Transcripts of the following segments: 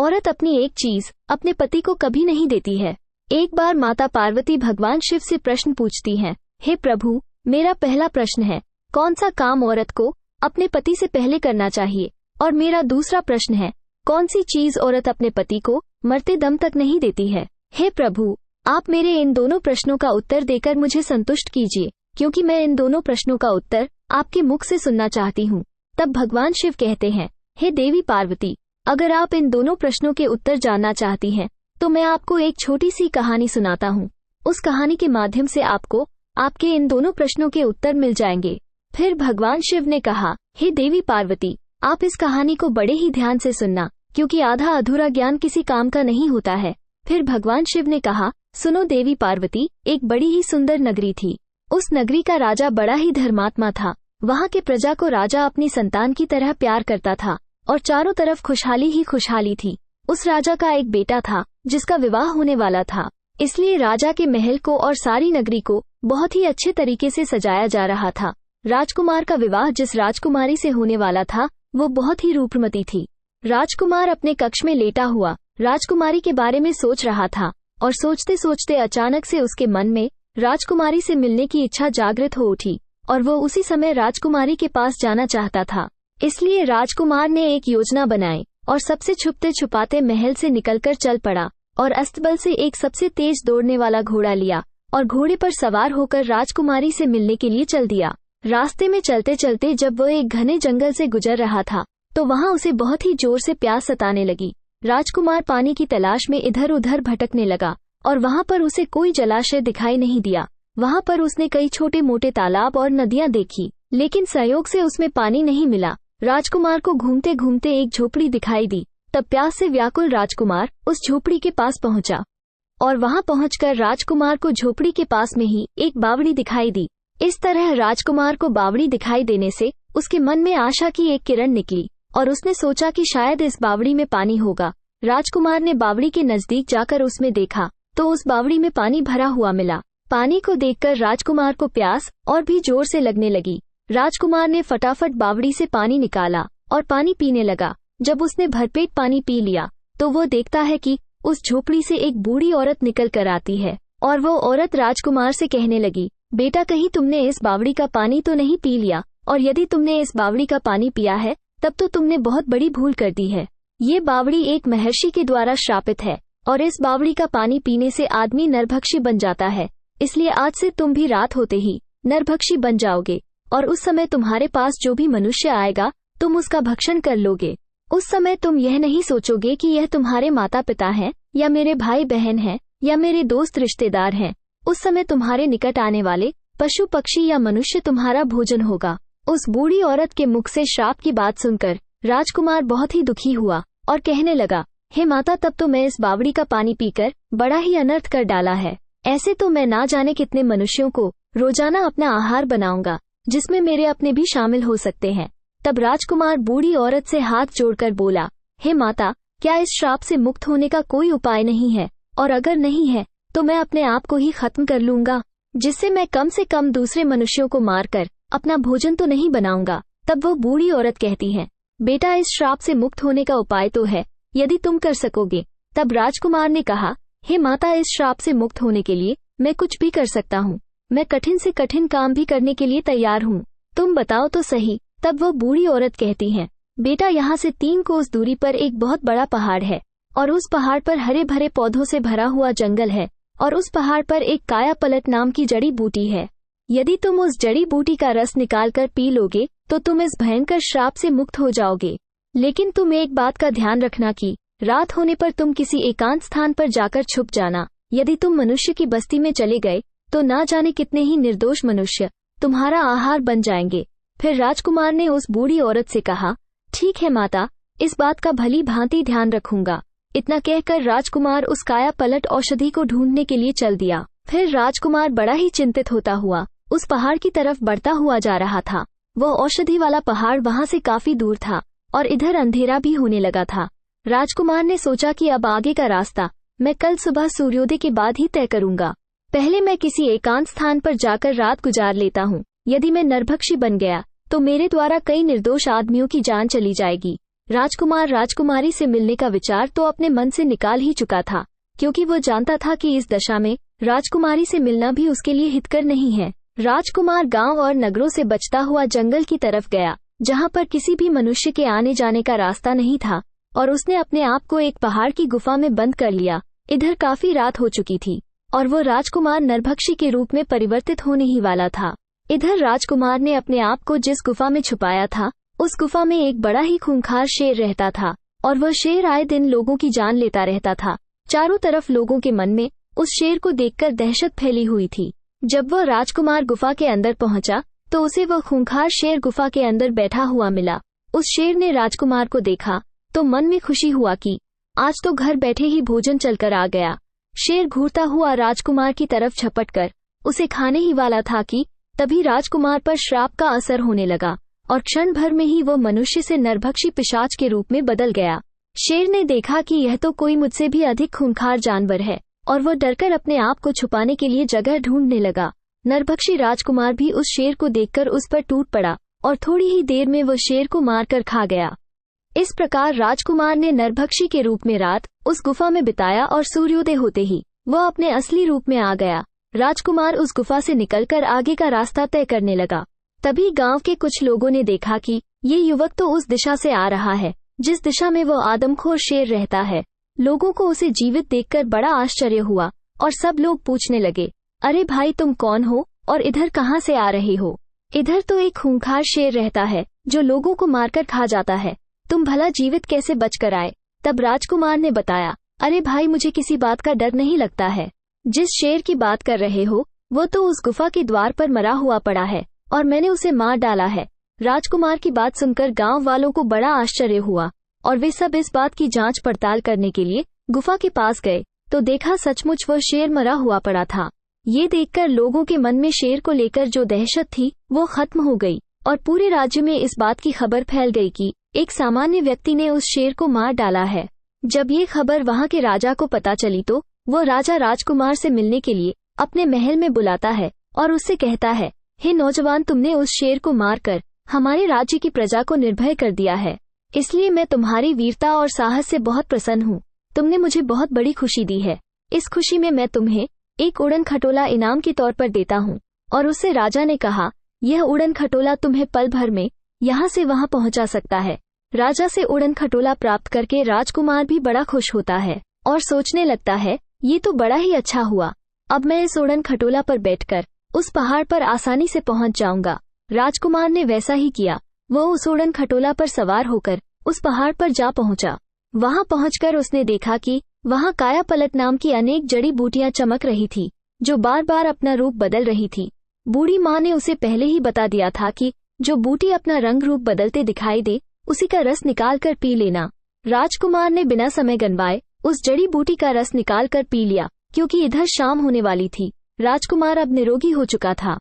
औरत अपनी एक चीज अपने पति को कभी नहीं देती है। एक बार माता पार्वती भगवान शिव से प्रश्न पूछती हैं, हे प्रभु, मेरा पहला प्रश्न है, कौन सा काम औरत को अपने पति से पहले करना चाहिए? और मेरा दूसरा प्रश्न है, कौन सी चीज औरत अपने पति को मरते दम तक नहीं देती है? हे प्रभु, आप मेरे इन दोनों प्रश्नों का उत्तर देकर मुझे संतुष्ट कीजिए, क्योंकि मैं इन दोनों प्रश्नों का उत्तर आपके मुख से सुनना चाहती हूँ। तब भगवान शिव कहते हैं, हे देवी पार्वती, अगर आप इन दोनों प्रश्नों के उत्तर जानना चाहती हैं, तो मैं आपको एक छोटी सी कहानी सुनाता हूँ। उस कहानी के माध्यम से आपको आपके इन दोनों प्रश्नों के उत्तर मिल जाएंगे। फिर भगवान शिव ने कहा, हे देवी पार्वती, आप इस कहानी को बड़े ही ध्यान से सुनना, क्योंकि आधा अधूरा ज्ञान किसी काम का नहीं होता है। फिर भगवान शिव ने कहा, सुनो देवी पार्वती, एक बड़ी ही सुंदर नगरी थी। उस नगरी का राजा बड़ा ही धर्मात्मा था। वहाँ के प्रजा को राजा अपनी संतान की तरह प्यार करता था और चारों तरफ खुशहाली ही खुशहाली थी। उस राजा का एक बेटा था जिसका विवाह होने वाला था, इसलिए राजा के महल को और सारी नगरी को बहुत ही अच्छे तरीके से सजाया जा रहा था। राजकुमार का विवाह जिस राजकुमारी से होने वाला था वो बहुत ही रूपमती थी। राजकुमार अपने कक्ष में लेटा हुआ राजकुमारी के बारे में सोच रहा था और सोचते सोचते अचानक से उसके मन में राजकुमारी से मिलने की इच्छा जागृत हो उठी और वो उसी समय राजकुमारी के पास जाना चाहता था। इसलिए राजकुमार ने एक योजना बनाई और सबसे छुपते छुपाते महल से निकलकर चल पड़ा और अस्तबल से एक सबसे तेज दौड़ने वाला घोड़ा लिया और घोड़े पर सवार होकर राजकुमारी से मिलने के लिए चल दिया। रास्ते में चलते चलते जब वह एक घने जंगल से गुजर रहा था तो वहाँ उसे बहुत ही जोर से प्यास सताने लगी। राजकुमार पानी की तलाश में इधर उधर भटकने लगा और वहाँ पर उसे कोई जलाशय दिखाई नहीं दिया। वहाँ पर उसने कई छोटे मोटे तालाब और नदियाँ देखी, लेकिन संयोग से उसमें पानी नहीं मिला। राजकुमार को घूमते घूमते एक झोपड़ी दिखाई दी। तब प्यास से व्याकुल राजकुमार उस झोपड़ी के पास पहुंचा और वहां पहुंचकर राजकुमार को झोपड़ी के पास में ही एक बावड़ी दिखाई दी। इस तरह राजकुमार को बावड़ी दिखाई देने से उसके मन में आशा की एक किरण निकली और उसने सोचा कि शायद इस बावड़ी में पानी होगा। राजकुमार ने बावड़ी के नजदीक जाकर उसमें देखा तो उस बावड़ी में पानी भरा हुआ मिला। पानी को देखकर राजकुमार को प्यास और भी जोर से लगने लगी। राजकुमार ने फटाफट बावड़ी से पानी निकाला और पानी पीने लगा। जब उसने भरपेट पानी पी लिया तो वो देखता है कि उस झोपड़ी से एक बूढ़ी औरत निकल कर आती है और वो औरत राजकुमार से कहने लगी, बेटा, कहीं तुमने इस बावड़ी का पानी तो नहीं पी लिया? और यदि तुमने इस बावड़ी का पानी पिया है तब तो तुमने बहुत बड़ी भूल कर दी है। ये बावड़ी एक महर्षि के द्वारा श्रापित है और इस बावड़ी का पानी पीने से आदमी नरभक्षी बन जाता है। इसलिए आज से तुम भी रात होते ही नरभक्षी बन जाओगे और उस समय तुम्हारे पास जो भी मनुष्य आएगा तुम उसका भक्षण कर लोगे। उस समय तुम यह नहीं सोचोगे कि यह तुम्हारे माता पिता हैं या मेरे भाई बहन हैं या मेरे दोस्त रिश्तेदार हैं। उस समय तुम्हारे निकट आने वाले पशु पक्षी या मनुष्य तुम्हारा भोजन होगा। उस बूढ़ी औरत के मुख से श्राप की बात सुनकर राजकुमार बहुत ही दुखी हुआ और कहने लगा, हे माता, तब तो मैं इस बावड़ी का पानी पीकर बड़ा ही अनर्थ कर डाला है। ऐसे तो मैं ना जाने कितने मनुष्यों को रोजाना अपना आहार बनाऊंगा, जिसमें मेरे अपने भी शामिल हो सकते हैं। तब राजकुमार बूढ़ी औरत से हाथ जोड़कर बोला, हे माता, क्या इस श्राप से मुक्त होने का कोई उपाय नहीं है? और अगर नहीं है तो मैं अपने आप को ही खत्म कर लूंगा, जिससे मैं कम से कम दूसरे मनुष्यों को मारकर अपना भोजन तो नहीं बनाऊंगा। तब वो बूढ़ी औरत कहती है, बेटा, इस श्राप से मुक्त होने का उपाय तो है, यदि तुम कर सकोगे। तब राजकुमार ने कहा, हे माता, इस श्राप से मुक्त होने के लिए मैं कुछ भी कर सकता हूँ। मैं कठिन से कठिन काम भी करने के लिए तैयार हूँ, तुम बताओ तो सही। तब वो बूढ़ी औरत कहती है, बेटा, यहाँ से 3 कोस दूरी पर एक बहुत बड़ा पहाड़ है और उस पहाड़ पर हरे भरे पौधों से भरा हुआ जंगल है और उस पहाड़ पर एक काया पलट नाम की जड़ी बूटी है। यदि तुम उस जड़ी बूटी का रस निकाल कर पी लोगे तो तुम इस भयंकर श्राप से मुक्त हो जाओगे। लेकिन तुम एक बात का ध्यान रखना कि रात होने पर तुम किसी एकांत स्थान पर जाकर छुप जाना। यदि तुम मनुष्य की बस्ती में चले गए तो ना जाने कितने ही निर्दोष मनुष्य तुम्हारा आहार बन जाएंगे। फिर राजकुमार ने उस बूढ़ी औरत से कहा, ठीक है माता, इस बात का भली भांति ध्यान रखूंगा। इतना कहकर राजकुमार उस काया पलट औषधि को ढूंढने के लिए चल दिया। फिर राजकुमार बड़ा ही चिंतित होता हुआ उस पहाड़ की तरफ बढ़ता हुआ जा रहा था। वो औषधि वाला पहाड़ वहां से काफी दूर था और इधर अंधेरा भी होने लगा था। राजकुमार ने सोचा कि अब आगे का रास्ता मैं कल सुबह सूर्योदय के बाद ही तय करूंगा। पहले मैं किसी एकांत स्थान पर जाकर रात गुजार लेता हूँ। यदि मैं नरभक्षी बन गया तो मेरे द्वारा कई निर्दोष आदमियों की जान चली जाएगी। राजकुमार राजकुमारी से मिलने का विचार तो अपने मन से निकाल ही चुका था, क्योंकि वो जानता था कि इस दशा में राजकुमारी से मिलना भी उसके लिए हितकर नहीं है। राजकुमार गांव और नगरों से बचता हुआ जंगल की तरफ गया, जहां पर किसी भी मनुष्य के आने जाने का रास्ता नहीं था, और उसने अपने आप को एक पहाड़ की गुफा में बंद कर लिया। इधर काफी रात हो चुकी थी और वो राजकुमार नरभक्षी के रूप में परिवर्तित होने ही वाला था। इधर राजकुमार ने अपने आप को जिस गुफा में छुपाया था, उस गुफा में एक बड़ा ही खूंखार शेर रहता था, और वह शेर आए दिन लोगों की जान लेता रहता था। चारों तरफ लोगों के मन में उस शेर को देखकर दहशत फैली हुई थी। जब वह राजकुमार गुफा के अंदर पहुंचा तो उसे वह खूंखार शेर गुफा के अंदर बैठा हुआ मिला। उस शेर ने राजकुमार को देखा तो मन में खुशी हुआ कि आज तो घर बैठे ही भोजन चलकर आ गया। शेर घूरता हुआ राजकुमार की तरफ झपटकर उसे खाने ही वाला था कि तभी राजकुमार पर श्राप का असर होने लगा और क्षण भर में ही वो मनुष्य से नरभक्षी पिशाच के रूप में बदल गया। शेर ने देखा कि यह तो कोई मुझसे भी अधिक खूंखार जानवर है, और वो डरकर अपने आप को छुपाने के लिए जगह ढूंढने लगा। नरभक्षी राजकुमार भी उस शेर को देखकर उस पर टूट पड़ा और थोड़ी ही देर में वो शेर को मारकर खा गया। इस प्रकार राजकुमार ने नरभक्षी के रूप में रात उस गुफा में बिताया और सूर्योदय होते ही वह अपने असली रूप में आ गया। राजकुमार उस गुफा से निकलकर आगे का रास्ता तय करने लगा। तभी गांव के कुछ लोगों ने देखा कि ये युवक तो उस दिशा से आ रहा है जिस दिशा में वो आदमखोर शेर रहता है। लोगों को उसे जीवित देखकर बड़ा आश्चर्य हुआ और सब लोग पूछने लगे, अरे भाई तुम कौन हो और इधर कहाँ से आ रहे हो? इधर तो एक खूंखार शेर रहता है जो लोगों को मारकर खा जाता है, तुम भला जीवित कैसे बचकर आए? तब राजकुमार ने बताया, अरे भाई मुझे किसी बात का डर नहीं लगता है। जिस शेर की बात कर रहे हो वो तो उस गुफा के द्वार पर मरा हुआ पड़ा है और मैंने उसे मार डाला है। राजकुमार की बात सुनकर गांव वालों को बड़ा आश्चर्य हुआ और वे सब इस बात की जांच पड़ताल करने के लिए गुफा के पास गए तो देखा सचमुच वह शेर मरा हुआ पड़ा था। ये देखकर लोगों के मन में शेर को लेकर जो दहशत थी वो खत्म हो गई और पूरे राज्य में इस बात की खबर फैल गई कि एक सामान्य व्यक्ति ने उस शेर को मार डाला है। जब ये खबर वहां के राजा को पता चली तो वो राजा राजकुमार से मिलने के लिए अपने महल में बुलाता है और उससे कहता है, हे नौजवान, तुमने उस शेर को मारकर हमारे राज्य की प्रजा को निर्भय कर दिया है, इसलिए मैं तुम्हारी वीरता और साहस से बहुत प्रसन्न हूँ। तुमने मुझे बहुत बड़ी खुशी दी है। इस खुशी में मैं तुम्हें एक उड़न खटोला इनाम के तौर पर देता हूँ। और उससे राजा ने कहा, यह उड़न खटोला तुम्हें पल भर में यहाँ से वहाँ पहुँचा सकता है। राजा से उड़न खटोला प्राप्त करके राजकुमार भी बड़ा खुश होता है और सोचने लगता है, ये तो बड़ा ही अच्छा हुआ, अब मैं इस उड़न खटोला पर बैठकर उस पहाड़ पर आसानी से पहुँच जाऊंगा। राजकुमार ने वैसा ही किया। वो उस उड़न खटोला पर सवार होकर उस पहाड़ पर जा पहुंचा। वहां पहुंचकर उसने देखा कि वहां काया पलट नाम की अनेक जड़ी बूटियां चमक रही थी जो बार बार अपना रूप बदल रही थी। बूढ़ी माँ ने उसे पहले ही बता दिया था कि जो बूटी अपना रंग रूप बदलते दिखाई दे उसी का रस निकाल कर पी लेना। राजकुमार ने बिना समय गंवाए उस जड़ी बूटी का रस निकाल कर पी लिया, क्योंकि इधर शाम होने वाली थी। राजकुमार अब निरोगी हो चुका था।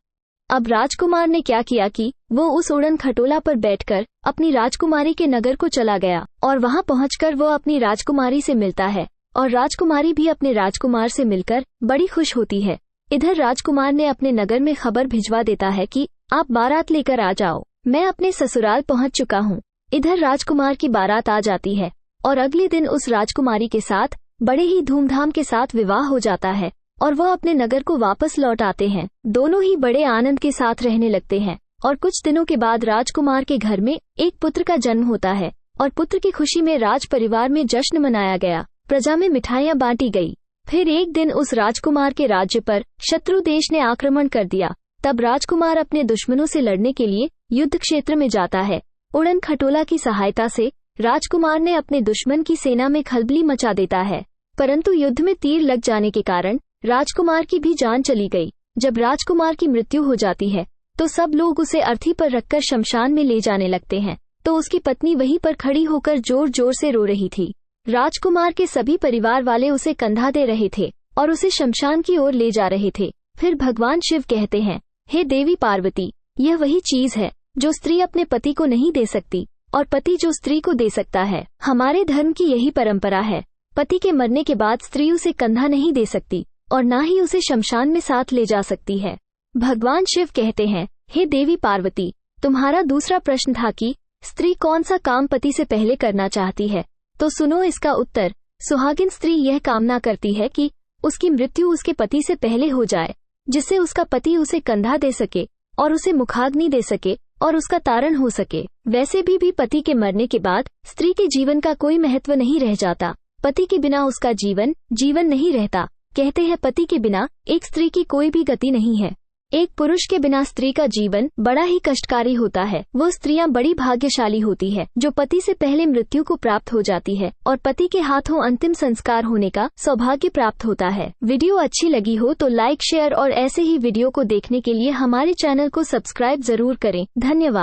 अब राजकुमार ने क्या किया कि वो उस उड़न खटोला पर बैठकर अपनी राजकुमारी के नगर को चला गया और वहां पहुंचकर वो अपनी राजकुमारी से मिलता है और राजकुमारी भी अपने राजकुमार से मिलकर बड़ी खुश होती है। इधर राजकुमार ने अपने नगर में खबर भिजवा देता है कि आप बारात लेकर आ जाओ, मैं अपने ससुराल पहुंच चुका हूं। इधर राजकुमार की बारात आ जाती है और अगले दिन उस राजकुमारी के साथ बड़े ही धूमधाम के साथ विवाह हो जाता है और वह अपने नगर को वापस लौट आते हैं। दोनों ही बड़े आनंद के साथ रहने लगते हैं और कुछ दिनों के बाद राजकुमार के घर में एक पुत्र का जन्म होता है और पुत्र की खुशी में राज परिवार में जश्न मनाया गया, प्रजा में मिठाइयाँ बांटी गई। फिर एक दिन उस राजकुमार के राज्य पर शत्रु देश ने आक्रमण कर दिया। तब राजकुमार अपने दुश्मनों से लड़ने के लिए युद्ध क्षेत्र में जाता है। उड़न खटोला की सहायता से राजकुमार ने अपने दुश्मन की सेना में खलबली मचा देता है, परंतु युद्ध में तीर लग जाने के कारण राजकुमार की भी जान चली गई। जब राजकुमार की मृत्यु हो जाती है तो सब लोग उसे अर्थी पर रखकर शमशान में ले जाने लगते हैं, तो उसकी पत्नी वहीं पर खड़ी होकर जोर जोर से रो रही थी। राजकुमार के सभी परिवार वाले उसे कंधा दे रहे थे और उसे शमशान की ओर ले जा रहे थे। फिर भगवान शिव कहते हैं, हे देवी पार्वती, यह वही चीज है जो स्त्री अपने पति को नहीं दे सकती और पति जो स्त्री को दे सकता है। हमारे धर्म की यही परंपरा है। पति के मरने के बाद स्त्री उसे कंधा नहीं दे सकती और न ही उसे शमशान में साथ ले जा सकती है। भगवान शिव कहते हैं, हे देवी पार्वती, तुम्हारा दूसरा प्रश्न था कि स्त्री कौन सा काम पति से पहले करना चाहती है? तो सुनो इसका उत्तर। सुहागिन स्त्री यह कामना करती है कि उसकी मृत्यु उसके पति से पहले हो जाए, जिससे उसका पति उसे कंधा दे सके और उसे मुखाग्नि दे सके और उसका तारण हो सके। वैसे भी पति के मरने के बाद स्त्री के जीवन का कोई महत्व नहीं रह जाता। पति के बिना उसका जीवन नहीं रहता। कहते हैं पति के बिना एक स्त्री की कोई भी गति नहीं है। एक पुरुष के बिना स्त्री का जीवन बड़ा ही कष्टकारी होता है। वो स्त्रियां बड़ी भाग्यशाली होती है जो पति से पहले मृत्यु को प्राप्त हो जाती है और पति के हाथों अंतिम संस्कार होने का सौभाग्य प्राप्त होता है। वीडियो अच्छी लगी हो तो लाइक, शेयर और ऐसे ही वीडियो को देखने के लिए हमारे चैनल को सब्सक्राइब जरूर करें। धन्यवाद।